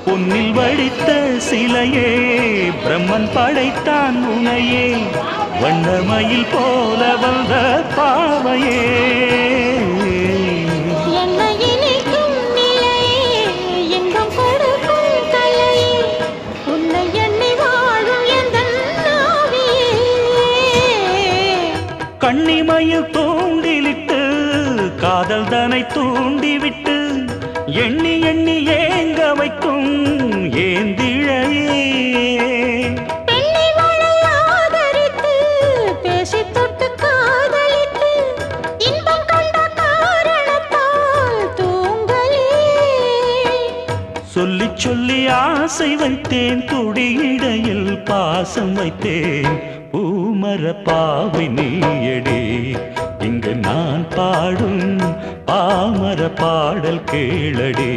பொன்னில் வடித்த சிலையே பிரம்மன் படைத்தான் உனையே வண்ணமயில் போல வந்த பாவையே கண்ணிமையில் தூண்டிலிட்டு காதல் தனை தூண்டிவிட்டு எண்ணி எண்ணி ஏங்க வைக்கும் ஏந்திழையே சொல்லி சொல்லி ஆசை வைத்தேன் துடியிடையில் பாசம் வைத்தேன் பூமர பாவை நீயடி இங்கு நான் பாடும் பாமர பாடல் கேளடி